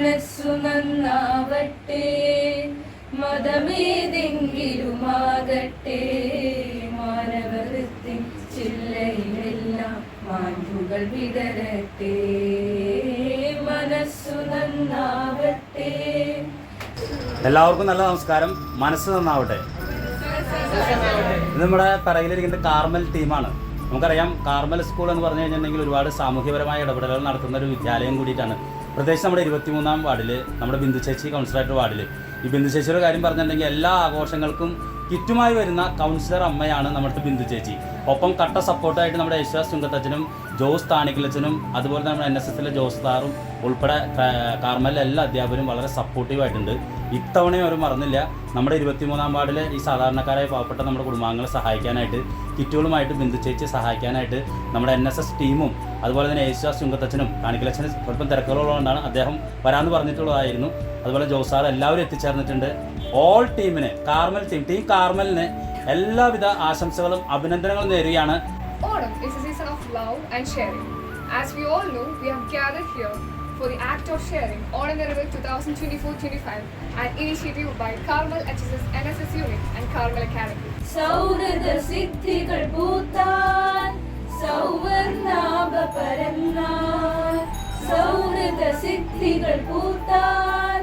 മനസ്സു നന്നാവട്ടെ, മതമേതെങ്കിലുമാകട്ടെ, മാനവൃത്തി ചില്ലയിലെല്ലാം മാൻപുകൾ വിടരട്ടെ, മനസ്സു നന്നാവട്ടെ. എല്ലാവർക്കും നല്ല നമസ്കാരം. മനസ്സ് നന്നാവട്ടെ. ഇത് നമ്മുടെ പിറകിലിരിക്കുന്ന കാർമൽ ടീമാണ്. നമുക്കറിയാം, കാർമൽ സ്കൂൾ എന്ന് പറഞ്ഞു കഴിഞ്ഞിട്ടുണ്ടെങ്കിൽ ഒരുപാട് സാമൂഹ്യപരമായ ഇടപെടലുകൾ നടത്തുന്ന ഒരു വിദ്യാലയം കൂടിയിട്ടാണ്. പ്രത്യേകിച്ച് നമ്മുടെ 23-ാം വാർഡിൽ, നമ്മുടെ ബിന്ദു ചേച്ചി കൗൺസിലറായിട്ട് വാർഡിൽ, ഈ ബിന്ദു ചേച്ചിയുടെ കാര്യം പറഞ്ഞിട്ടുണ്ടെങ്കിൽ എല്ലാ ആഘോഷങ്ങൾക്കും കിറ്റുമായി വരുന്ന കൗൺസിലർ അമ്മയാണ് നമ്മുടെ ബിന്ദു ചേച്ചി. ഒപ്പം കട്ട സപ്പോർട്ടായിട്ട് നമ്മുടെ യേശുദാസ് ചുങ്കത്തച്ഛനും ജോസ് താണിക്കലച്ചനും അതുപോലെ തന്നെ നമ്മുടെ NSSലെ ജോസ് സാറും ഉൾപ്പെടെ കാർമലിലെ എല്ലാ അധ്യാപകരും വളരെ സപ്പോർട്ടീവായിട്ടുണ്ട്. ഇത്തവണയും അവർ മറന്നില്ല. നമ്മുടെ 23-ാം വാർഡിലെ ഈ സാധാരണക്കാരായ പാവപ്പെട്ട നമ്മുടെ കുടുംബാംഗങ്ങളെ സഹായിക്കാനായിട്ട്, കിറ്റുകളുമായിട്ട് ബിന്ദു ചേച്ചി സഹായിക്കാനായിട്ട് നമ്മുടെ NSS ടീമും അതുപോലെ തന്നെ യേശുദാസ് ചുങ്കത്തച്ഛനും താണിക്കലച്ചന് സ്വല്പം തിരക്കുകളുള്ളതുകൊണ്ടാണ് അദ്ദേഹം വരാമെന്ന് പറഞ്ഞിട്ടുള്ളതായിരുന്നു. അതുപോലെ ജോസ് സാർ എല്ലാവരും എത്തിച്ചേർന്നിട്ടുണ്ട്. ഓൾ ടീമിന്, കാർമൽ ടീം കാർമലിന് എല്ലാവിധ ആശംസകളും അഭിനന്ദനങ്ങളും നേരുകയാണ്. Onam is a season of love and sharing. As we all know, we have gathered here for the act of sharing Onam 2024-25, an initiative by Carmel HSS NSS Unit and Carmel Academy. സൗഹൃദ സിദ്ധികൾ പൂത്താൻ സൗവർണാഭ പരന്നാൻ, സൗഹൃദ സിദ്ധികൾ പൂത്താൻ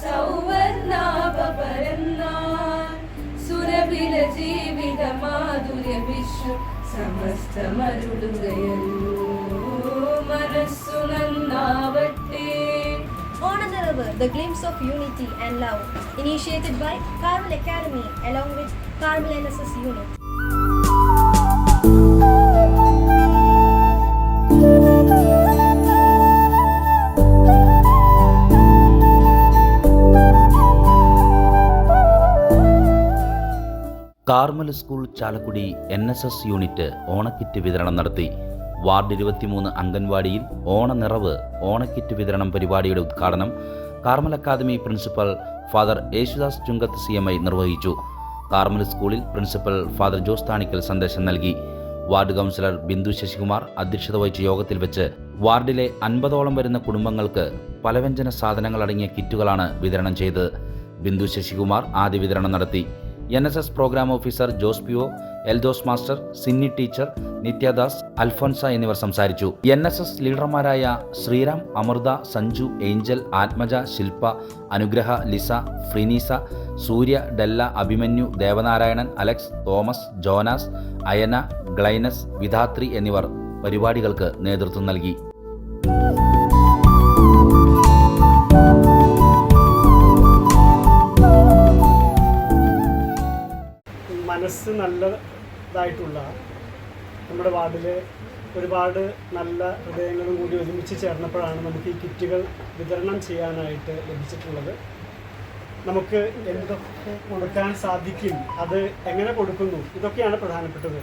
സൗവർണാഭ പരന്നാൻ, സുരഭില ജീവിത മാധുര്യ വിശ്വ സമസ്തമരുളുകയല്ലോ, മനസ്സു നന്നാവട്ടെ. Onam, the glimpse of unity and love, initiated by Carmel Academy along with Carmel NSS Unit. Carmel school Chalakudy NSS unit ഓണക്കിറ്റ് വിതരണം നടത്തി. Ward 23 അംഗൻവാടിയിൽ ഓണനിറവ് ഓണക്കിറ്റ് വിതരണം പരിപാടിയുടെ ഉദ്ഘാടനം Carmel academy principal father Yesudas Chunkath CMI നിർവഹിച്ചു. കാർമൽ സ്കൂളിൽ പ്രിൻസിപ്പൽ ഫാദർ ജോസ് താണിക്കൽ സന്ദേശം നൽകി. വാർഡ് കൗൺസിലർ ബിന്ദു ശശികുമാർ അധ്യക്ഷത വഹിച്ച യോഗത്തിൽ വെച്ച് വാർഡിലെ 50ഓളം വരുന്ന കുടുംബങ്ങൾക്ക് പലവ്യഞ്ജന സാധനങ്ങൾ അടങ്ങിയ കിറ്റുകളാണ് വിതരണം ചെയ്തത്. ബിന്ദു ശശികുമാർ ആദ്യ വിതരണം നടത്തി. NSS programme officer Jose PO, Eldhose master, Sinni teacher, Nithyadas, Alphonsa എന്നിവർ സംസാരിച്ചു. NSS ലീഡർമാരായ ശ്രീറാം, അമൃത, സഞ്ജു, ഏഞ്ചൽ, ആത്മജ, ശില്പ, അനുഗ്രഹ, ലിസ, ഫ്രിനീസ, സൂര്യ, ഡെല്ല, അഭിമന്യു, ദേവനാരായണൻ, അലക്സ്, തോമസ്, ജോനാസ്, അയന, ഗ്ലൈനസ്, വിധാത്രി എന്നിവർ പരിപാടികൾക്ക് നേതൃത്വം നൽകി. മനസ്സ് നല്ലതായിട്ടുള്ള നമ്മുടെ വാർഡിൽ ഒരുപാട് നല്ല ഹൃദയങ്ങളും കൂടി ഒരുമിച്ച് ചേർന്നപ്പോഴാണ് നമുക്ക് ഈ കിറ്റുകൾ വിതരണം ചെയ്യാനായിട്ട് ലഭിച്ചിട്ടുള്ളത്. നമുക്ക് എന്തൊക്കെ കൊടുക്കാൻ സാധിക്കും, അത് എങ്ങനെ കൊടുക്കുന്നു, ഇതൊക്കെയാണ് പ്രധാനപ്പെട്ടത്.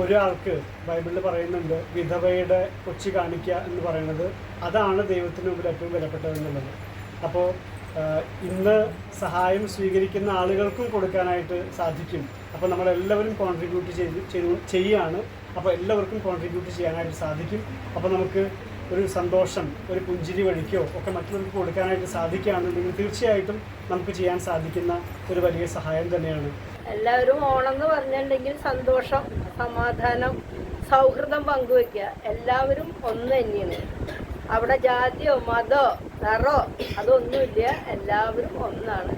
ഒരാൾക്ക് ബൈബിളിൽ പറയുന്നുണ്ട്, വിധവയുടെ കൊച്ചി കാണിക്കുക എന്ന് പറയുന്നത് അതാണ് ദൈവത്തിന് മുമ്പിൽ ഏറ്റവും വിലപ്പെട്ടതെന്നുള്ളത്. അപ്പോൾ ഇന്ന് സഹായം സ്വീകരിക്കുന്ന ആളുകൾക്കും കൊടുക്കാനായിട്ട് സാധിക്കും. അപ്പോൾ നമ്മളെല്ലാവരും കോൺട്രിബ്യൂട്ട് ചെയ്യുകയാണ്. അപ്പോൾ എല്ലാവർക്കും കോൺട്രിബ്യൂട്ട് ചെയ്യാനായിട്ട് സാധിക്കും. അപ്പോൾ നമുക്ക് ഒരു സന്തോഷം, ഒരു പുഞ്ചിരി വഴിക്കോ ഒക്കെ മറ്റുള്ളവർക്ക് കൊടുക്കാനായിട്ട് സാധിക്കുകയാണെന്നുണ്ടെങ്കിൽ തീർച്ചയായിട്ടും നമുക്ക് ചെയ്യാൻ സാധിക്കുന്ന ഒരു വലിയ സഹായം തന്നെയാണ്. എല്ലാവരും ഓണം എന്ന് പറഞ്ഞിട്ടുണ്ടെങ്കിൽ സന്തോഷം, സമാധാനം, സൗഹൃദം പങ്കുവയ്ക്കുക. എല്ലാവരും ഒന്ന് തന്നെയാണ്. അവിടെ ജാതിയോ മതോ നിറോ അതൊന്നുമില്ല, എല്ലാവരും ഒന്നാണ്.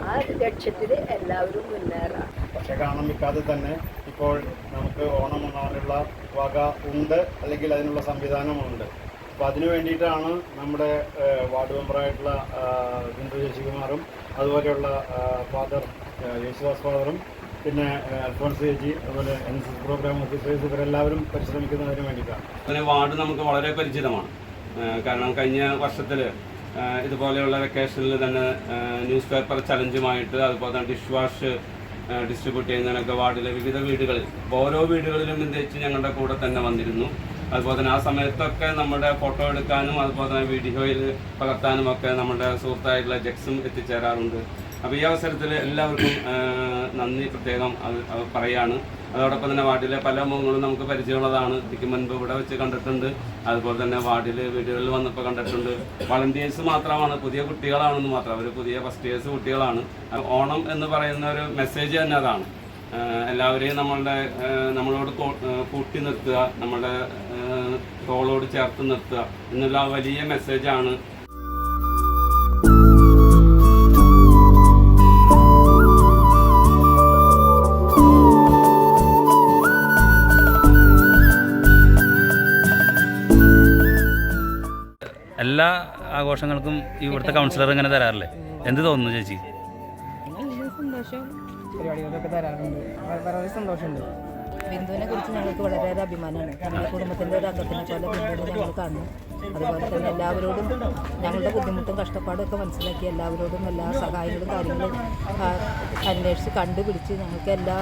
ആ ലക്ഷ്യത്തിൽ എല്ലാവരും മുന്നേറാം. പക്ഷേ കാണാൻ നിൽക്കാതെ തന്നെ ഇപ്പോൾ നമുക്ക് ഓണം ഒന്നാനുള്ള വക ഉണ്ട്, അല്ലെങ്കിൽ അതിനുള്ള സംവിധാനമുണ്ട്. അപ്പോൾ അതിനു വേണ്ടിയിട്ടാണ് നമ്മുടെ വാർഡ് മെമ്പറായിട്ടുള്ള ബിന്ദു ശശികുമാറും അതുപോലെയുള്ള ഫാദർ യേശുദാസ് ഫാദറും പിന്നെ അൽഫോൻസ് ചേച്ചി, അതുപോലെ NSS പ്രോഗ്രാം ഓഫീസേഴ്സ്, ഇവരെല്ലാവരും പരിശ്രമിക്കുന്നതിന് വേണ്ടിയിട്ടാണ്. അങ്ങനെ വാർഡ് നമുക്ക് വളരെ പരിചിതമാണ്. കാരണം കഴിഞ്ഞ വർഷത്തിൽ ഇതുപോലെയുള്ള വെക്കേഷനിൽ തന്നെ ന്യൂസ് പേപ്പർ ചലഞ്ചുമായിട്ട്, അതുപോലെ തന്നെ ഡിഷ് വാഷ് ഡിസ്ട്രിബ്യൂട്ട് ചെയ്യുന്നതിനൊക്കെ വാർഡിലെ വിവിധ വീടുകളിൽ, ഓരോ വീടുകളിലും ബിന്ദുചേച്ചി ഞങ്ങളുടെ കൂടെ തന്നെ വന്നിരുന്നു. അതുപോലെ തന്നെ ആ സമയത്തൊക്കെ നമ്മുടെ ഫോട്ടോ എടുക്കാനും അതുപോലെ തന്നെ വീഡിയോയിൽ പകർത്താനും ഒക്കെ നമ്മുടെ സുഹൃത്തായിട്ടുള്ള ജക്സും എത്തിച്ചേരാറുണ്ട്. അപ്പോൾ ഈ അവസരത്തിൽ എല്ലാവർക്കും നന്ദി പ്രത്യേകം പറയാണ്. അതോടൊപ്പം തന്നെ വാർഡിലെ പല മുഖങ്ങളും നമുക്ക് പരിചയമുള്ളതാണ്. ഇതിക്ക് മുൻപ് ഇവിടെ വെച്ച് കണ്ടിട്ടുണ്ട്, അതുപോലെ തന്നെ വാർഡിൽ വീടുകളിൽ വന്നപ്പോൾ കണ്ടിട്ടുണ്ട്. വളണ്ടിയേഴ്സ് മാത്രമാണ്, പുതിയ കുട്ടികളാണെന്ന് മാത്രം, അവർ പുതിയ ഫസ്റ്റ് ഇയേഴ്സ് കുട്ടികളാണ്. ഓണം എന്ന് പറയുന്ന ഒരു മെസ്സേജ് തന്നെ അതാണ്. എല്ലാവരെയും നമ്മളോട് കൂട്ടി നിർത്തുക, നമ്മുടെ തോളോട് ചേർത്ത് നിർത്തുക എന്നുള്ള വലിയ മെസ്സേജാണ്. എല്ലാ ആഘോഷങ്ങൾക്കും ഇവിടുത്തെ കൗൺസിലർ ഇങ്ങനെ തരാറില്ലേ? എന്ത് തോന്നുന്നു ചേച്ചി? സന്തോഷം, പരിപാടികളൊക്കെ തരാറുണ്ട്, വളരെ സന്തോഷമുണ്ട്. ബിന്ദുവിനെ കുറിച്ച് ഞങ്ങൾക്ക് വളരെയേറെ അഭിമാനമാണ്. ഞങ്ങളുടെ കുടുംബത്തിൻ്റെ ഒരു അംഗത്തിനെ പോലെ ബിന്ദുവിനെ ഞങ്ങൾ കാണുന്നു. അതുപോലെ തന്നെ എല്ലാവരോടും ഞങ്ങളുടെ ബുദ്ധിമുട്ടും കഷ്ടപ്പാടും ഒക്കെ മനസ്സിലാക്കി എല്ലാവരോടും എല്ലാ സഹായങ്ങളും കാര്യങ്ങളും അന്വേഷിച്ച് കണ്ടുപിടിച്ച് ഞങ്ങൾക്ക് എല്ലാ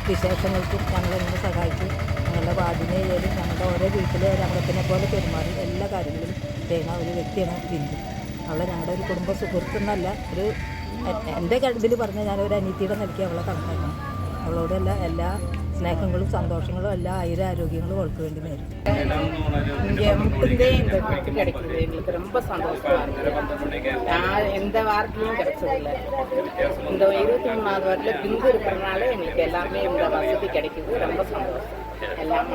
വിശേഷങ്ങൾക്കും ഞങ്ങളെങ്ങനെ സഹായിച്ചു. ഞങ്ങളുടെ വാർഡിനെയും ഞങ്ങളുടെ ഓരോ വീട്ടിലെ ഒരു അംഗത്തിനെ പോലെ പെരുമാറി എല്ലാ കാര്യങ്ങളും ചെയ്യുന്ന ഒരു വ്യക്തിയാണ് ബിന്ദു. അവളെ ഞങ്ങളുടെ ഒരു കുടുംബ സുഹൃത്തെന്നല്ല, ഒരു എൻ്റെ ഇതിൽ പറഞ്ഞാൽ ഞാനൊരു അനീതിയുടെ നിലയ്ക്ക് അവളെ കണക്കാക്കണം. അവളോടുള്ള എല്ലാ സ്നേഹങ്ങളും സന്തോഷങ്ങളും എല്ലാ ആരോഗ്യങ്ങളും അവൾക്ക് വേണ്ടി നേരിടും. கிடைக்கிறது எங்களுக்கு ரொம்ப சந்தோஷமா இருக்கு. நான் எந்த வாரத்திலையும் கிடைச்சதில்லை. இந்த 23வது வாரத்தில் பிந்து இருக்கிறதுனால எங்களுக்கு எல்லாமே இந்த வசதி கிடைக்குது. ரொம்ப சந்தோஷம். எல்லாம்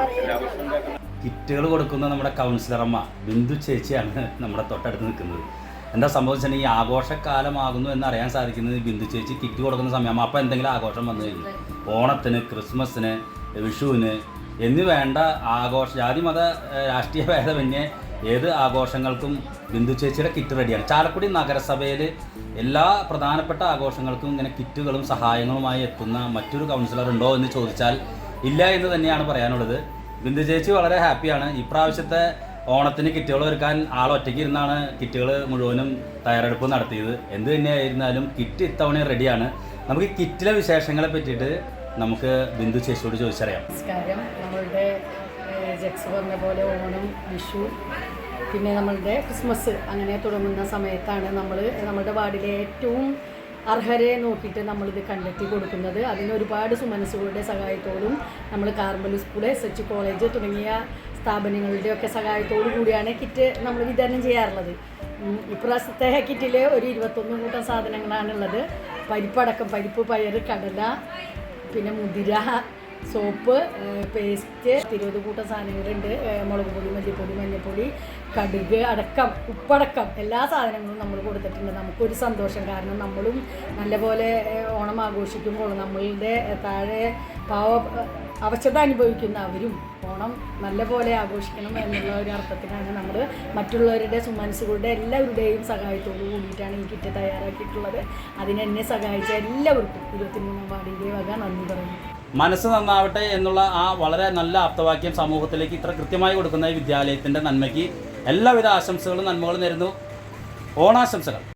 കിറ്റുകൾ കൊടുക്കുന്ന നമ്മുടെ കൗൺസിലറമ്മ ബിന്ദു ചേച്ചിയാണ് നമ്മുടെ തൊട്ടടുത്ത് നിൽക്കുന്നത്. എന്താ സംഭവിച്ചാൽ ഈ ആഘോഷക്കാലമാകുന്നു എന്നറിയാൻ സാധിക്കുന്നത് ബിന്ദു ചേച്ചി കിറ്റ് കൊടുക്കുന്ന സമയമാകുമ്പോൾ അപ്പോൾ എന്തെങ്കിലും ആഘോഷം വന്നു കഴിഞ്ഞു, ഓണത്തിന്, ക്രിസ്മസിന്, വിഷുവിന് എന്നീ വേണ്ട ജാതി മത രാഷ്ട്രീയ ഭേദമന്യേ ഏത് ആഘോഷങ്ങൾക്കും ബിന്ദു ചേച്ചിയുടെ കിറ്റ് റെഡിയാണ്. ചാലക്കുടി നഗരസഭയിൽ എല്ലാ പ്രധാനപ്പെട്ട ആഘോഷങ്ങൾക്കും ഇങ്ങനെ കിറ്റുകളും സഹായങ്ങളുമായി എത്തുന്ന മറ്റൊരു കൗൺസിലർ ഉണ്ടോ എന്ന് ചോദിച്ചാൽ ഇല്ല എന്ന് തന്നെയാണ് പറയാനുള്ളത്. ബിന്ദു ചേച്ചി വളരെ ഹാപ്പിയാണ്. ഇപ്രാവശ്യത്തെ ഓണത്തിന് കിറ്റുകൾ ഒരുക്കാൻ ഒറ്റയ്ക്ക് ഇരുന്നാണ് കിറ്റുകൾ മുഴുവനും തയ്യാറെടുപ്പ് നടത്തിയത്. എന്ത് തന്നെയായിരുന്നാലും കിറ്റ് ഇത്തവണ റെഡിയാണ്. നമുക്ക് കിറ്റിലെ വിശേഷങ്ങളെ പറ്റിയിട്ട് നമുക്ക് ബിന്ദു ചേച്ചിയോട് ചോദിച്ചറിയാം. നമസ്കാരം. നമ്മളുടെ ജെക്സ് പറഞ്ഞ പോലെ ഓണം, വിഷു, പിന്നെ നമ്മളുടെ ക്രിസ്മസ് അങ്ങനെ തുടങ്ങുന്ന സമയത്താണ് നമ്മുടെ വാർഡിലെ ഏറ്റവും അർഹരെ നോക്കിയിട്ട് നമ്മളിത് കണ്ടെത്തി കൊടുക്കുന്നത്. അതിന് ഒരുപാട് സുമനസ്സുകളുടെ സഹായത്തോടും നമ്മൾ കാർമൽ സ്കൂൾ, SH കോളേജ് തുടങ്ങിയ സ്ഥാപനങ്ങളുടെയൊക്കെ സഹായത്തോടു കൂടിയാണ് കിറ്റ് നമ്മൾ വിതരണം ചെയ്യാറുള്ളത്. ഇപ്രാവശ്യത്തെ കിറ്റിൽ ഒരു 21 കൂട്ടം സാധനങ്ങളാണുള്ളത്. പരിപ്പടക്കം, പരിപ്പ്, പയർ, കടല, പിന്നെ മുതിര, സോപ്പ്, പേസ്റ്റ്, 20 കൂട്ടം സാധനങ്ങളുണ്ട്. മുളക് പൊടി, മല്ലിപ്പൊടി, മഞ്ഞൾപ്പൊടി, കടുക് അടക്കം, ഉപ്പടക്കം എല്ലാ സാധനങ്ങളും നമ്മൾ കൊടുത്തിട്ടുണ്ട്. നമുക്കൊരു സന്തോഷം, കാരണം നമ്മളും നല്ലപോലെ ഓണം ആഘോഷിക്കുമ്പോൾ നമ്മളുടെ താഴെ അവശത അനുഭവിക്കുന്ന അവരും ഓണം നല്ലപോലെ ആഘോഷിക്കണം എന്നുള്ള ഒരു അർത്ഥത്തിലാണ് നമ്മൾ മറ്റുള്ളവരുടെ സുമനസ്സുകളുടെ എല്ലാവരുടെയും സഹായത്തോടു കൂടിയിട്ടാണ് ഈ കിറ്റ് തയ്യാറാക്കിയിട്ടുള്ളത്. അതിനെന്നെ സഹായിച്ച എല്ലാവർക്കും 23 വാർഡിൻ്റെ വക നന്ദി പറയുന്നു. മനസ്സ് നന്നാവട്ടെ എന്നുള്ള ആ വളരെ നല്ല ആപ്തവാക്യം സമൂഹത്തിലേക്ക് ഇത്ര കൃത്യമായി കൊടുക്കുന്ന ഈ വിദ്യാലയത്തിൻ്റെ നന്മയ്ക്ക് എല്ലാവിധ ആശംസകളും നന്മകളും നേരുന്നു. ഓണാശംസകൾ.